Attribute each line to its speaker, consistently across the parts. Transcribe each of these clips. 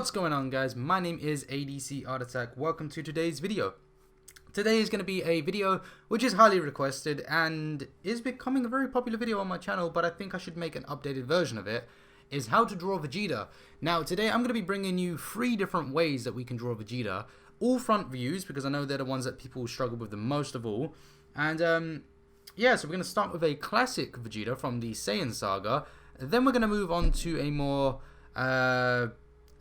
Speaker 1: What's going on, guys? My name is ADC Art Attack. Welcome to today's video. Today is going to be a video which is highly requested and is becoming a very popular video on my channel, but I think I should make an updated version of it, is how to draw Vegeta. Now today I'm going to be bringing you 3 different ways that we can draw Vegeta. All front views, because I know they're the ones that people struggle with the most of all. And yeah, so we're going to start with a classic Vegeta from the Saiyan saga. Then we're going to move on to a more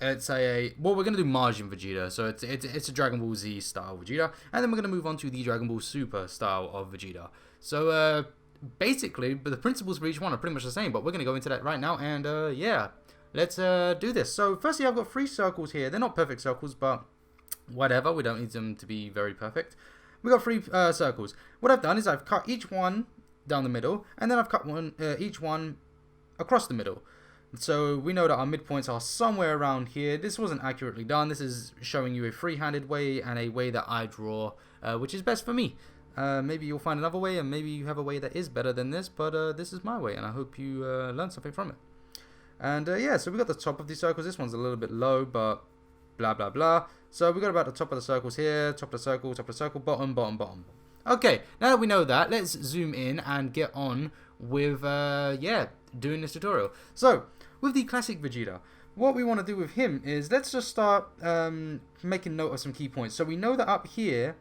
Speaker 1: we're going to do Majin Vegeta, so it's a Dragon Ball Z style Vegeta, and then we're going to move on to the Dragon Ball Super style of Vegeta. So basically, but the principles for each one are pretty much the same, but we're going to go into that right now, and yeah, let's do this. So firstly, I've got 3 circles here. They're not perfect circles, but whatever, we don't need them to be very perfect. We've got 3 circles. What I've done is I've cut each one down the middle, and then I've cut each one across the middle. So we know that our midpoints are somewhere around here. This wasn't accurately done. This is showing you a free-handed way and a way that I draw, which is best for me. Maybe you'll find another way, and maybe you have a way that is better than this, but this is my way, and I hope you learn something from it. And yeah, so we got the top of these circles. This one's a little bit low, but blah, blah, blah. So we got about the top of the circles here, top of the circle, bottom, bottom, bottom. Okay, now that we know that, let's zoom in and get on with, yeah, doing this tutorial. So, with the classic Vegeta, what we want to do with him is, let's just start making note of some key points. So we know that up here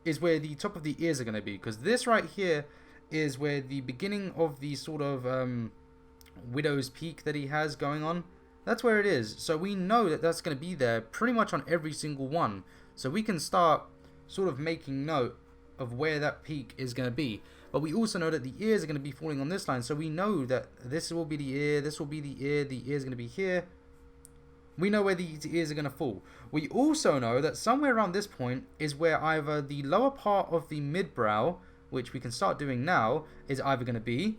Speaker 1: is where the top of the ears are going to be, because this right here is where the beginning of the sort of widow's peak that he has going on. That's where it is. So we know that that's going to be there pretty much on every single one. So we can start sort of making note of where that peak is going to be. But we also know that the ears are going to be falling on this line. So we know that this will be the ear, this will be the ear is going to be here. We know where the ears are going to fall. We also know that somewhere around this point is where either the lower part of the midbrow, which we can start doing now, is either going to be,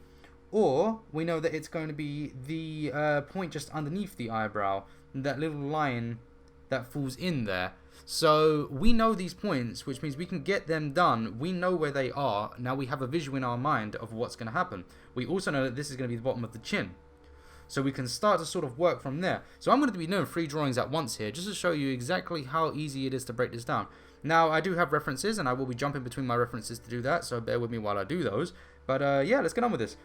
Speaker 1: or we know that it's going to be the point just underneath the eyebrow, that little line that falls in there. So we know these points, which means we can get them done. We know where they are. Now we have a visual in our mind of what's going to happen. We also know that this is going to be the bottom of the chin. So we can start to sort of work from there. So I'm going to be doing 3 drawings at once here, just to show you exactly how easy it is to break this down. Now I do have references, and I will be jumping between my references to do that, so bear with me while I do those. But yeah, let's get on with this.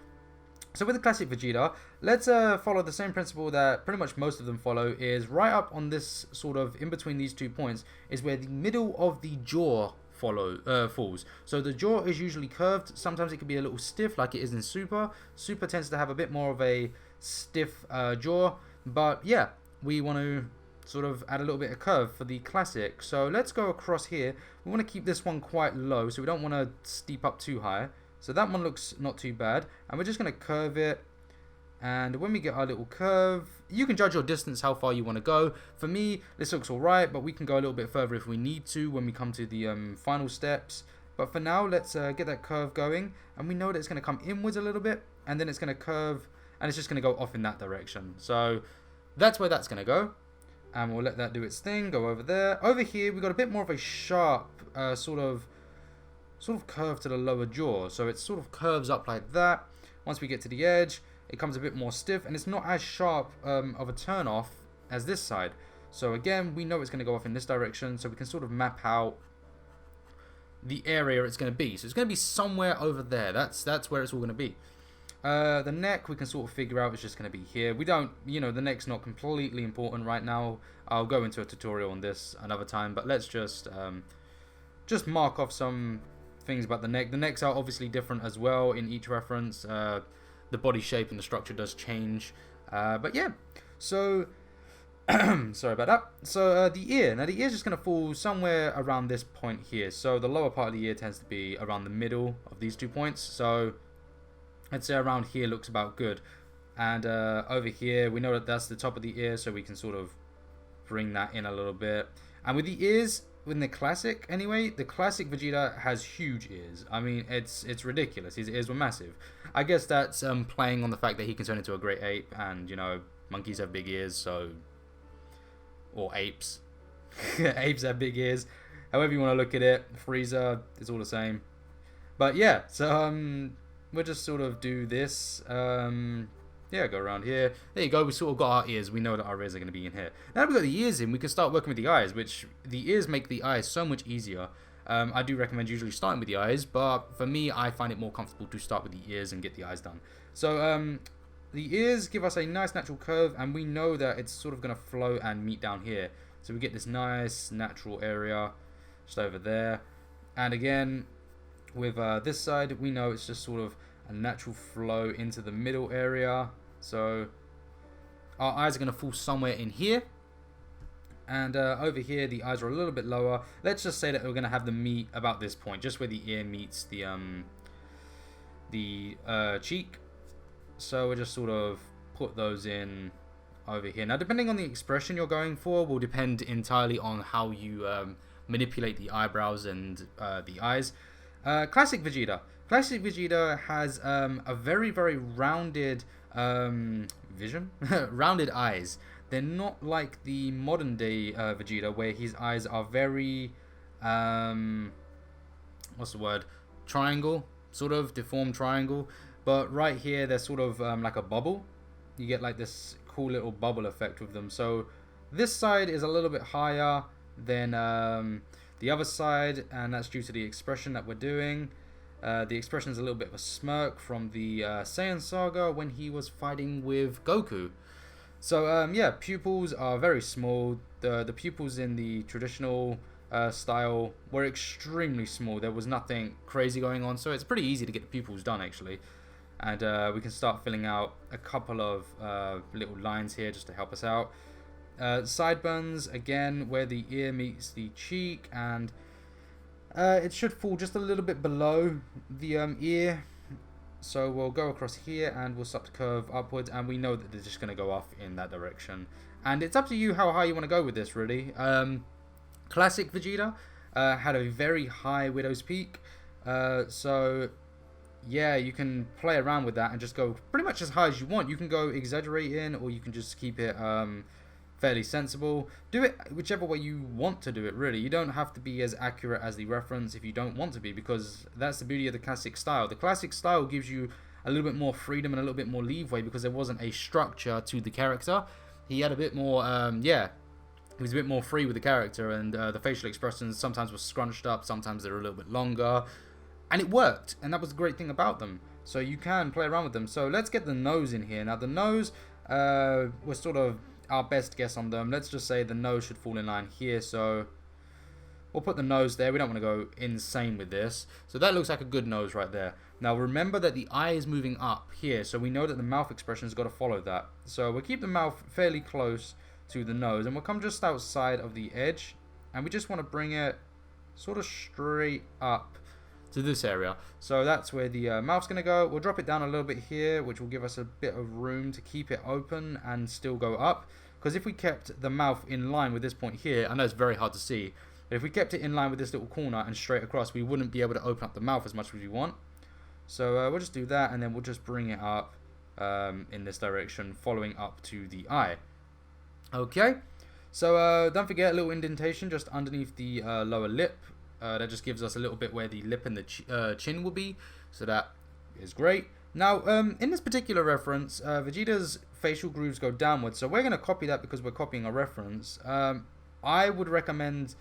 Speaker 1: So with the classic Vegeta, let's follow the same principle that pretty much most of them follow, is right up on this sort of in between these 2 points is where the middle of the jaw falls. So the jaw is usually curved. Sometimes it can be a little stiff like it is in Super. Super tends to have a bit more of a stiff jaw, but yeah, we want to sort of add a little bit of curve for the classic. So let's go across here. We want to keep this one quite low, so we don't want to steep up too high. So that one looks not too bad, and we're just going to curve it. And when we get our little curve, you can judge your distance, how far you want to go. For me, this looks alright, but we can go a little bit further if we need to when we come to the final steps. But for now, let's get that curve going, and we know that it's going to come inwards a little bit, and then it's going to curve, and it's just going to go off in that direction. So that's where that's going to go, and we'll let that do its thing, go over there. Over here, we've got a bit more of a sharp sort of curve to the lower jaw, so it sort of curves up like that. Once we get to the edge, it comes a bit more stiff, and it's not as sharp of a turn off as this side. So again, we know it's going to go off in this direction, so we can sort of map out the area it's going to be. So it's going to be somewhere over there. That's where it's all going to be. The neck, we can sort of figure out it's just going to be here. We don't, the neck's not completely important right now. I'll go into a tutorial on this another time, but let's just mark off some things about the neck. The necks are obviously different as well in each reference. The body shape and the structure does change, but yeah, so sorry about that. So the ear, now the ear is just going to fall somewhere around this point here. So the lower part of the ear tends to be around the middle of these 2 points, so I'd say around here looks about good. And over here, we know that that's the top of the ear, so we can sort of bring that in a little bit. And with the ears, in the classic anyway, the classic Vegeta has huge ears. I mean, it's ridiculous. His ears were massive. I guess that's playing on the fact that he can turn into a great ape, and monkeys have big ears, so, or apes. Apes have big ears. However you want to look at it, Frieza, it's all the same. But yeah, so we'll just sort of do this. Yeah, go around here. There you go. We sort of got our ears. We know that our ears are going to be in here. Now that we've got the ears in, we can start working with the eyes, which the ears make the eyes so much easier. I do recommend usually starting with the eyes, but for me, I find it more comfortable to start with the ears and get the eyes done. So the ears give us a nice natural curve, and we know that it's sort of going to flow and meet down here. So we get this nice natural area just over there. And again, with this side, we know it's just sort of a natural flow into the middle area. So our eyes are going to fall somewhere in here. And over here, the eyes are a little bit lower. Let's just say that we're going to have them meet about this point, just where the ear meets the cheek. So we'll just sort of put those in over here. Now, depending on the expression you're going for, will depend entirely on how you manipulate the eyebrows and the eyes. Classic Vegeta. Classic Vegeta has a very, very rounded vision, rounded eyes. They're not like the modern day Vegeta, where his eyes are very, what's the word? Triangle, sort of deformed triangle. But right here, they're sort of like a bubble. You get like this cool little bubble effect with them. So this side is a little bit higher than the other side, and that's due to the expression that we're doing. The expression is a little bit of a smirk from the Saiyan Saga when he was fighting with Goku. So yeah, pupils are very small. The pupils in the traditional style were extremely small. There was nothing crazy going on, so it's pretty easy to get the pupils done actually. And we can start filling out a couple of little lines here just to help us out. Sideburns, again, where the ear meets the cheek, and it should fall just a little bit below the ear. So we'll go across here and we'll start to curve upwards, and we know that they're just going to go off in that direction. And it's up to you how high you want to go with this, really. Classic Vegeta had a very high Widow's Peak. So yeah, you can play around with that and just go pretty much as high as you want. You can go exaggerating, or you can just keep it fairly sensible. Do it whichever way you want to do it, really. You don't have to be as accurate as the reference if you don't want to be, because that's the beauty of the classic style. The classic style gives you a little bit more freedom and a little bit more leeway because there wasn't a structure to the character. He had a bit more, yeah, he was a bit more free with the character, and the facial expressions sometimes were scrunched up, sometimes they were a little bit longer, and it worked, and that was the great thing about them. So you can play around with them. So let's get the nose in here. Now the nose was sort of our best guess on them. Let's just say the nose should fall in line here, so we'll put the nose there. We don't want to go insane with this. So that looks like a good nose right there. Now remember that the eye is moving up here, so we know that the mouth expression has got to follow that. So we'll keep the mouth fairly close to the nose, and we'll come just outside of the edge, and we just want to bring it sort of straight up to this area. So that's where the mouth's going to go. We'll drop it down a little bit here, which will give us a bit of room to keep it open and still go up. Because if we kept the mouth in line with this point here, I know it's very hard to see, but if we kept it in line with this little corner and straight across, we wouldn't be able to open up the mouth as much as we want. So we'll just do that, and then we'll just bring it up in this direction, following up to the eye. Okay, so don't forget a little indentation just underneath the lower lip. That just gives us a little bit where the lip and the chin will be, so that is great. Now, in this particular reference, Vegeta's facial grooves go downwards, so we're going to copy that because we're copying a reference. I would recommend,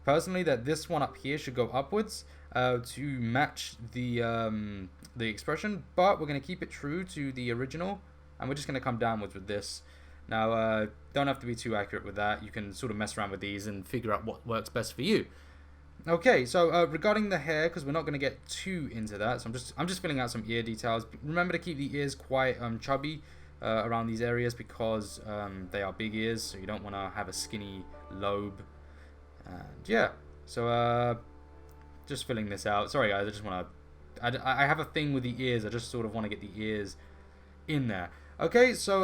Speaker 1: personally, that this one up here should go upwards to match the expression, but we're going to keep it true to the original, and we're just going to come downwards with this. Now, don't have to be too accurate with that. You can sort of mess around with these and figure out what works best for you. Okay, so regarding the hair, because we're not going to get too into that, so I'm just filling out some ear details. Remember to keep the ears quite chubby around these areas, because they are big ears, so you don't want to have a skinny lobe. And yeah, so just filling this out. Sorry guys, I just want to, I have a thing with the ears. I just sort of want to get the ears in there. Okay, so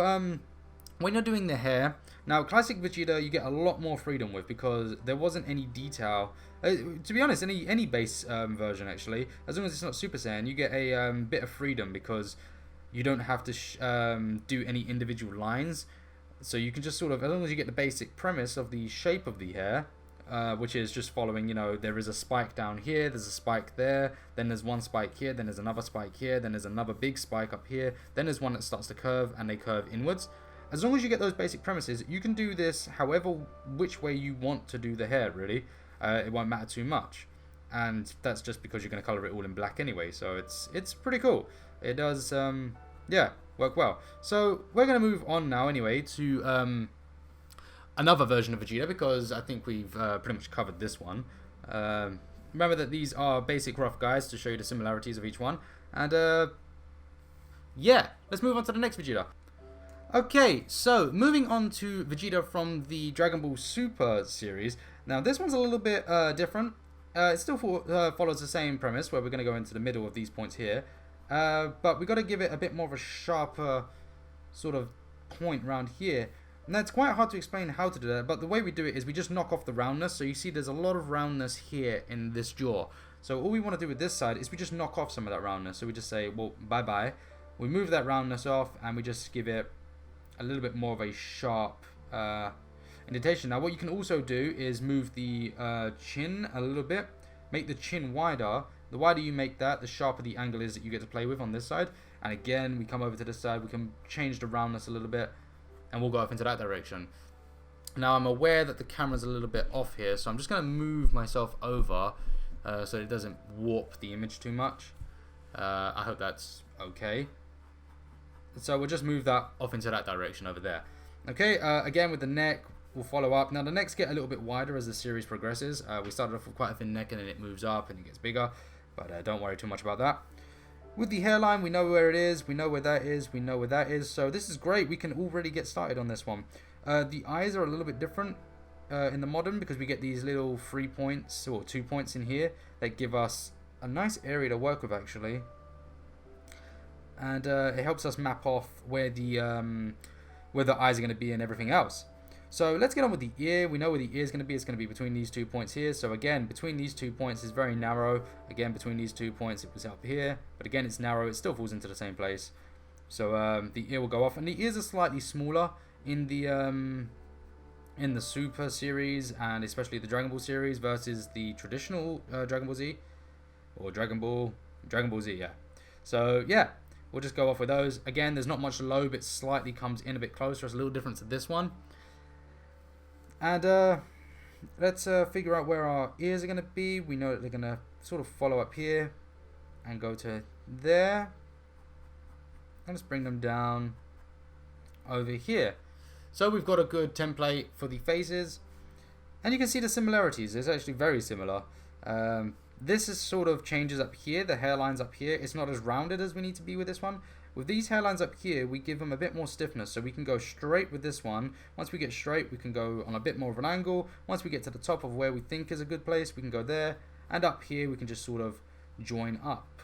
Speaker 1: when you're doing the hair, now Classic Vegeta you get a lot more freedom with, because there wasn't any detail. To be honest, any base version actually, as long as it's not Super Saiyan, you get a bit of freedom, because you don't have to do any individual lines. So you can just sort of, as long as you get the basic premise of the shape of the hair, which is just following, you know, there is a spike down here, there's a spike there, then there's one spike here, then there's another spike here, then there's another big spike up here, then there's one that starts to curve, and they curve inwards. As long as you get those basic premises, you can do this however which way you want to do the hair, really. It won't matter too much. And that's just because you're going to color it all in black anyway, so it's pretty cool. It does, yeah, work well. So we're going to move on now anyway to another version of Vegeta, because I think we've pretty much covered this one. Remember that these are basic rough guides to show you the similarities of each one. And yeah, let's move on to the next Vegeta. Okay, so moving on to Vegeta from the Dragon Ball Super series. Now this one's a little bit different. It still follows the same premise, where we're going to go into the middle of these points here. But we've got to give it a bit more of a sharper sort of point around here. Now it's quite hard to explain how to do that, but the way we do it is we just knock off the roundness. So you see there's a lot of roundness here in this jaw. So all we want to do with this side is we just knock off some of that roundness. So we just say, well, bye-bye. We move that roundness off, and we just give it a little bit more of a sharp indentation. Now what you can also do is move the chin a little bit, make the chin wider. The wider you make that, the sharper the angle is that you get to play with on this side. And again, we come over to this side, we can change the roundness a little bit, and we'll go off into that direction. Now I'm aware that the camera's a little bit off here, so I'm just going to move myself over so it doesn't warp the image too much. I hope that's okay. So we'll just move that off into that direction over there. Okay, again with the neck, we'll follow up. Now the necks get a little bit wider as the series progresses. We started off with quite a thin neck, and then it moves up and it gets bigger. But don't worry too much about that. With the hairline, we know where it is, we know where that is, we know where that is. So this is great, we can already get started on this one. The eyes are a little bit different in the modern, because we get these little 3 points, or 2 points in here, that give us a nice area to work with actually. And it helps us map off where the eyes are going to be and everything else. So let's get on with the ear. We know where the ear is going to be. It's going to be between these 2 points here. So again, between these 2 points is very narrow. Again, between these 2 points it was up here. But again, it's narrow. It still falls into the same place. So the ear will go off. And the ears are slightly smaller in the Super series, and especially the Dragon Ball series, versus the traditional Dragon Ball Z. Or Dragon Ball Z, yeah. So yeah, we'll just go off with those. Again, there's not much lobe. It slightly comes in a bit closer. It's a little different to this one. And let's figure out where our ears are going to be. We know that they're going to sort of follow up here and go to there. And let's bring them down over here. So we've got a good template for the faces. And you can see the similarities. It's actually very similar. This is sort of changes up here. The hairline's up here. It's not as rounded as we need to be with this one. With these hairlines up here, we give them a bit more stiffness, so we can go straight with this one. Once we get straight, we can go on a bit more of an angle. Once we get to the top of where we think is a good place, we can go there. And up here, we can just sort of join up.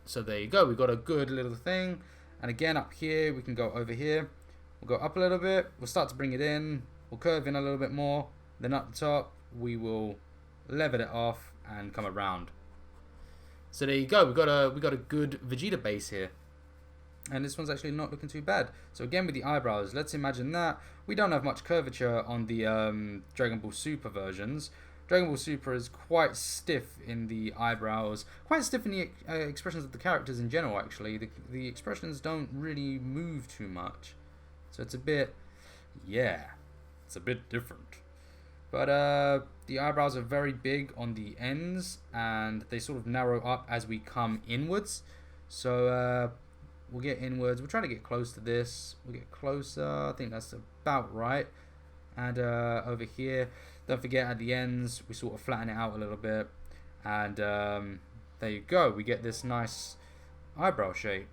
Speaker 1: So there you go. We've got a good little thing. And again, up here, we can go over here. We'll go up a little bit. We'll start to bring it in. We'll curve in a little bit more. Then up the top, we will level it off and come around. So there you go. We got a good Vegeta base here. And this one's actually not looking too bad. So again with the eyebrows, let's imagine that. We don't have much curvature on the Dragon Ball Super versions. Dragon Ball Super is quite stiff in the eyebrows. Quite stiff in the expressions of the characters in general, actually. The expressions don't really move too much. So it's a bit, yeah, it's a bit different. But the eyebrows are very big on the ends, and they sort of narrow up as we come inwards. So we'll get inwards. We'll try to get close to this. We'll get closer. I think that's about right. And over here, don't forget at the ends, we sort of flatten it out a little bit. And there you go. We get this nice eyebrow shape.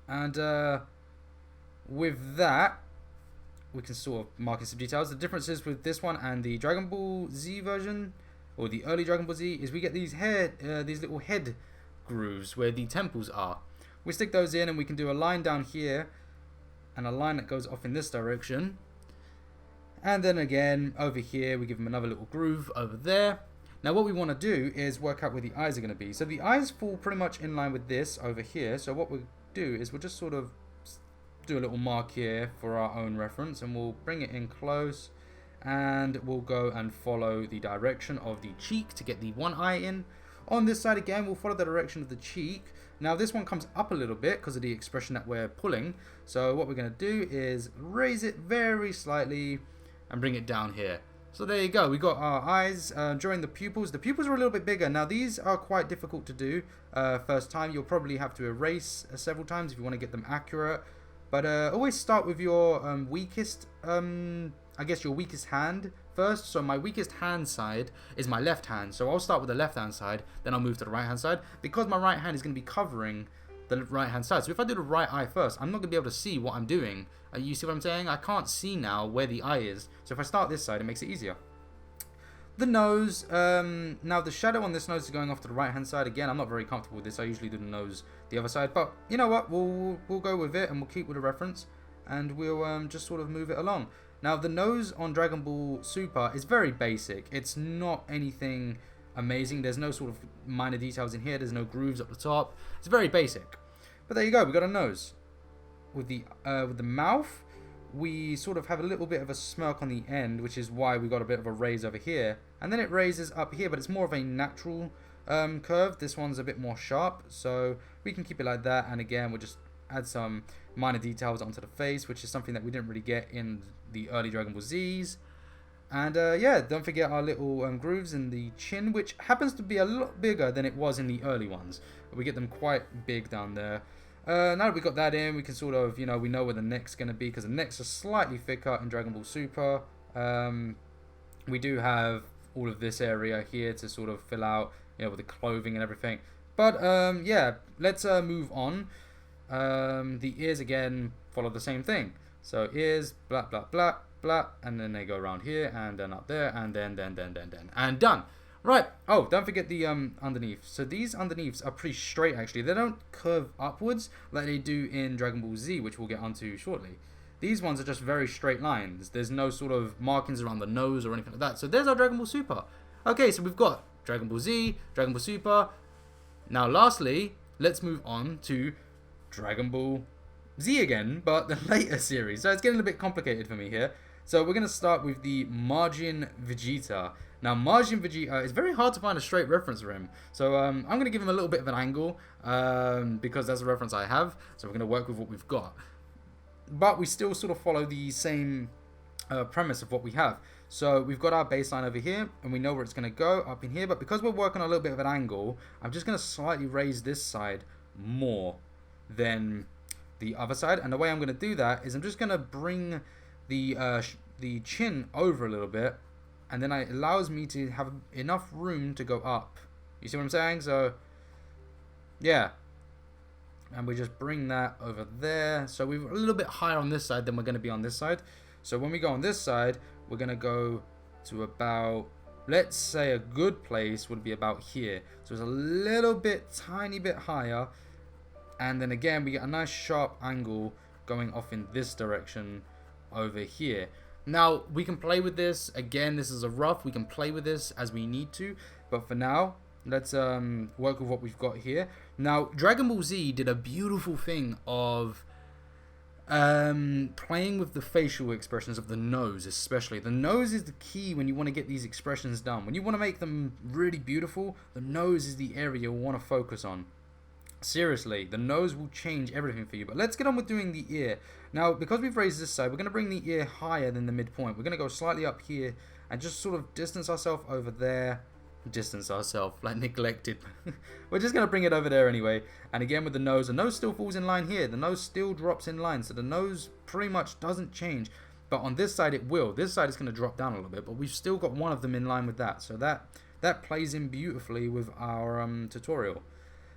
Speaker 1: And with that, we can sort of mark in some details. The differences with this one and the Dragon Ball Z version, or the early Dragon Ball Z, is we get these little head grooves where the temples are. We stick those in, and we can do a line down here and a line that goes off in this direction. And then again over here we give them another little groove over there. Now what we want to do is work out where the eyes are going to be. So the eyes fall pretty much in line with this over here. So what we'll do is we'll just sort of do a little mark here for our own reference, and we'll bring it in close, and we'll go and follow the direction of the cheek to get the one eye in. On this side again, we'll follow the direction of the cheek. Now this one comes up a little bit because of the expression that we're pulling. So what we're going to do is raise it very slightly and bring it down here. So there you go, we got our eyes. Drawing the pupils. The pupils are a little bit bigger. Now these are quite difficult to do first time. You'll probably have to erase several times if you want to get them accurate. But always start with your weakest, I guess your weakest hand first. So my weakest hand side is my left hand. So I'll start with the left hand side, then I'll move to the right hand side. Because my right hand is going to be covering the right hand side. So if I do the right eye first, I'm not going to be able to see what I'm doing. You see what I'm saying? I can't see now where the eye is. So if I start this side, it makes it easier. The nose, now the shadow on this nose is going off to the right hand side. Again, I'm not very comfortable with this. I usually do the nose the other side, but you know what, we'll go with it and we'll keep with the reference, and we'll just sort of move it along. Now the nose on Dragon Ball Super is very basic. It's not anything amazing. There's no sort of minor details in here. There's no grooves up the top. It's very basic, but there you go, we got a nose. With the mouth, we sort of have a little bit of a smirk on the end, which is why we got a bit of a raise over here, and then it raises up here, but it's more of a natural curve. This one's a bit more sharp, so we can keep it like that. And again, we'll just add some minor details onto the face, which is something that we didn't really get in the early Dragon Ball Z's. And yeah, don't forget our little grooves in the chin, which happens to be a lot bigger than it was in the early ones. We get them quite big down there. Now that we got that in, we can sort of, you know, we know where the neck's going to be, because the necks are slightly thicker in Dragon Ball Super. We do have all of this area here to sort of fill out, you know, with the clothing and everything. But yeah, let's move on. The ears again follow the same thing. So ears, blah, blah, blah, blah, and then they go around here, and then up there, and then, and done. Right, oh, don't forget the underneath. So these underneaths are pretty straight, actually. They don't curve upwards like they do in Dragon Ball Z, which we'll get onto shortly. These ones are just very straight lines. There's no sort of markings around the nose or anything like that. So there's our Dragon Ball Super. Okay, so we've got Dragon Ball Z, Dragon Ball Super. Now, lastly, let's move on to Dragon Ball Z again, but the later series. So it's getting a bit complicated for me here. So we're going to start with the Majin Vegeta. Now, Majin Vegeta, it's very hard to find a straight reference for him. So I'm going to give him a little bit of an angle because that's a reference I have. So we're going to work with what we've got. But we still sort of follow the same premise of what we have. So we've got our baseline over here, and we know where it's going to go up in here. But because we're working on a little bit of an angle, I'm just going to slightly raise this side more than the other side. And the way I'm going to do that is I'm just going to bring the chin over a little bit, and then it allows me to have enough room to go up. You see what I'm saying? So yeah, and we just bring that over there. So we're a little bit higher on this side than we're going to be on this side. So when we go on this side, we're going to go to about, let's say a good place would be about here. So it's a little bit, tiny bit higher. And then again, we get a nice sharp angle going off in this direction over here. Now, we can play with this. Again, this is a rough. We can play with this as we need to. But for now, let's work with what we've got here. Now, Dragon Ball Z did a beautiful thing of playing with the facial expressions of the nose, especially. The nose is the key when you want to get these expressions done. When you want to make them really beautiful, the nose is the area you want to focus on. Seriously, the nose will change everything for you. But let's get on with doing the ear. Now, because we've raised this side, we're going to bring the ear higher than the midpoint. We're going to go slightly up here and just sort of distance ourselves over there. Distance ourselves, like neglected. We're just going to bring it over there anyway. And again with the nose still falls in line here. The nose still drops in line. So the nose pretty much doesn't change. But on this side it will. This side is going to drop down a little bit. But we've still got one of them in line with that. So that plays in beautifully with our tutorial.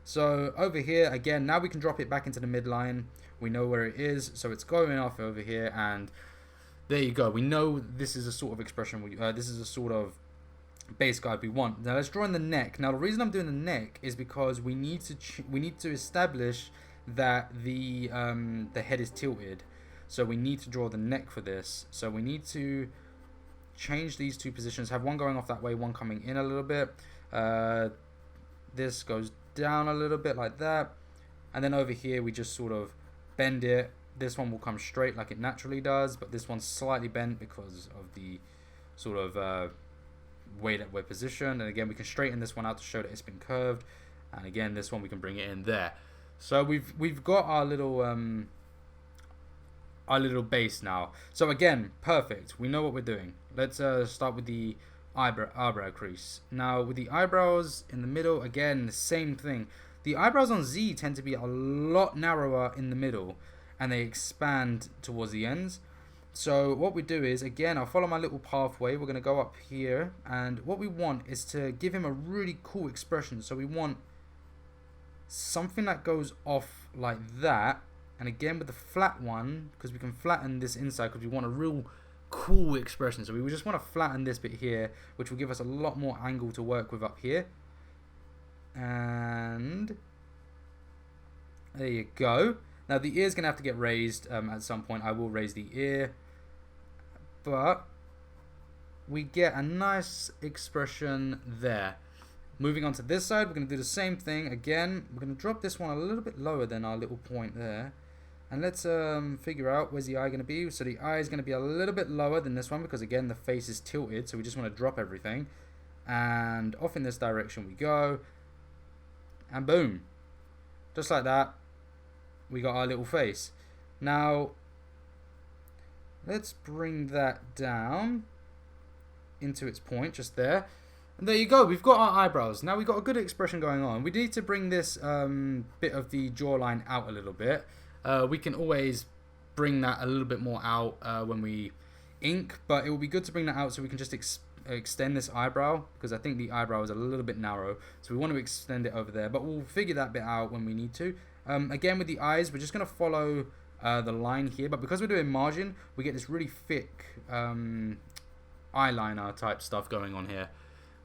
Speaker 1: So over here, again, now we can drop it back into the midline. We know where it is. So it's going off over here. And there you go. We know this is a sort of expression. This is a sort of base guide we want. Now let's draw in the neck. Now the reason I'm doing the neck is because we need to establish that the head is tilted. So we need to draw the neck for this. So we need to change these two positions. Have one going off that way, one coming in a little bit. This goes down a little bit like that, and then over here we just sort of bend it. This one will come straight like it naturally does, but this one's slightly bent because of the sort of way that we're positioned. And again, we can straighten this one out to show that it's been curved. And again, this one we can bring it in there. So we've got our little base now. So again, perfect. We know what we're doing. Let's start with the eyebrow crease. Now with the eyebrows in the middle, again, the same thing. The eyebrows on Z tend to be a lot narrower in the middle, and they expand towards the ends. So what we do is, again, I'll follow my little pathway. We're going to go up here, and what we want is to give him a really cool expression. So we want something that goes off like that, and again with the flat one, because we can flatten this inside because we want a real cool expression. So we just want to flatten this bit here, which will give us a lot more angle to work with up here. And there you go. Now the ear's going to have to get raised at some point. I will raise the ear, but we get a nice expression there. Moving on to this side, we're going to do the same thing again. We're going to drop this one a little bit lower than our little point there. And let's figure out where's the eye going to be. So the eye is going to be a little bit lower than this one because, again, the face is tilted. So we just want to drop everything. And off in this direction we go. And boom. Just like that, we got our little face. Now, let's bring that down into its point just there. And there you go, we've got our eyebrows. Now we've got a good expression going on. We need to bring this bit of the jawline out a little bit. We can always bring that a little bit more out when we ink, but it will be good to bring that out so we can just extend this eyebrow, because I think the eyebrow is a little bit narrow. So we want to extend it over there, but we'll figure that bit out when we need to. Again, with the eyes, we're just going to follow the line here, but because we're doing margin, we get this really thick eyeliner type stuff going on here.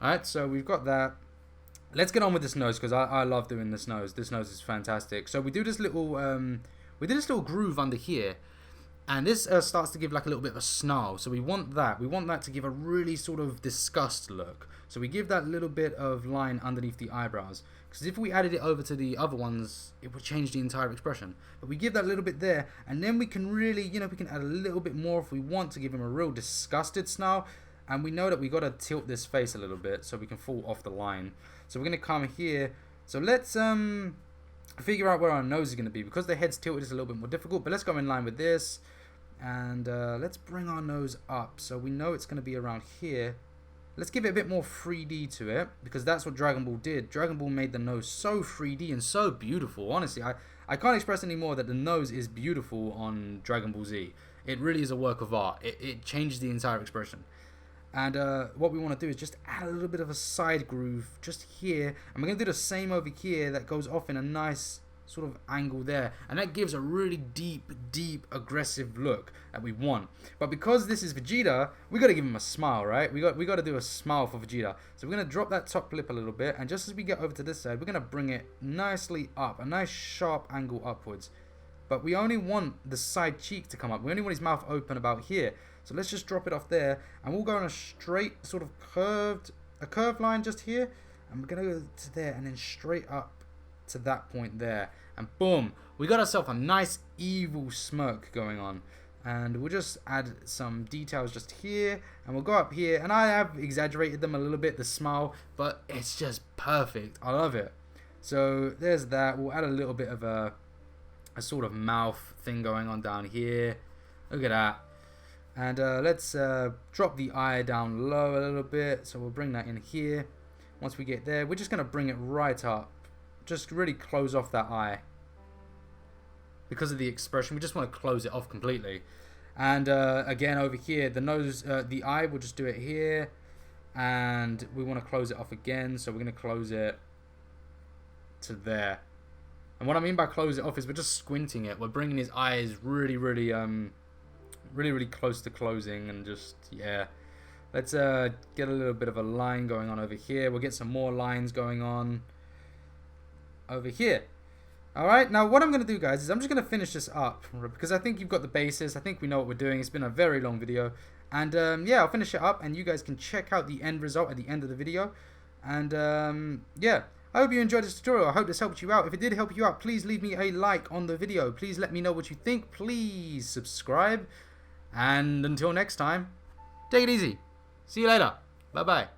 Speaker 1: Alright, so we've got that. Let's get on with this nose, because I love doing this nose. This nose is fantastic. So we do this little groove under here, and this starts to give like a little bit of a snarl. So we want that. We want that to give a really sort of disgust look. So we give that little bit of line underneath the eyebrows, because if we added it over to the other ones, it would change the entire expression. But we give that little bit there, and then we can really, you know, we can add a little bit more if we want to give him a real disgusted snarl. And we know that we got to tilt this face a little bit so we can fall off the line. So we're going to come here. So let's figure out where our nose is going to be. Because the head's tilted, it's a little bit more difficult. But let's go in line with this. And let's bring our nose up. So we know it's going to be around here. Let's give it a bit more 3D to it, because that's what Dragon Ball did. Dragon Ball made the nose so 3D and so beautiful. Honestly, I can't express anymore that the nose is beautiful on Dragon Ball Z. It really is a work of art. It changed the entire expression. And what we want to do is just add a little bit of a side groove just here. And we're going to do the same over here that goes off in a nice sort of angle there. And that gives a really deep, deep, aggressive look that we want. But because this is Vegeta, we got to give him a smile, right? We got to do a smile for Vegeta. So we're going to drop that top lip a little bit. And just as we get over to this side, we're going to bring it nicely up. A nice sharp angle upwards. But we only want the side cheek to come up. We only want his mouth open about here. So let's just drop it off there, and we'll go on a straight sort of curved line just here, and we're gonna go to there and then straight up to that point there, and boom, we got ourselves a nice evil smirk going on. And we'll just add some details just here, and we'll go up here, and I have exaggerated them a little bit, the smile, but it's just perfect. I love it. So there's that. We'll add a little bit of a sort of mouth thing going on down here. Look at that. And let's drop the eye down low a little bit. So we'll bring that in here. Once we get there, we're just going to bring it right up. Just really close off that eye. Because of the expression, we just want to close it off completely. And again, over here, the nose, the eye, we'll just do it here. And we want to close it off again. So we're going to close it to there. And what I mean by close it off is we're just squinting it. We're bringing his eyes really, really close to closing, and just, yeah. Let's get a little bit of a line going on over here. We'll get some more lines going on over here. Alright, now what I'm going to do, guys, is I'm just going to finish this up, because I think you've got the basis. I think we know what we're doing. It's been a very long video. And yeah, I'll finish it up, and you guys can check out the end result at the end of the video. And yeah, I hope you enjoyed this tutorial. I hope this helped you out. If it did help you out, please leave me a like on the video. Please let me know what you think. Please subscribe. And until next time, take it easy. See you later. Bye bye.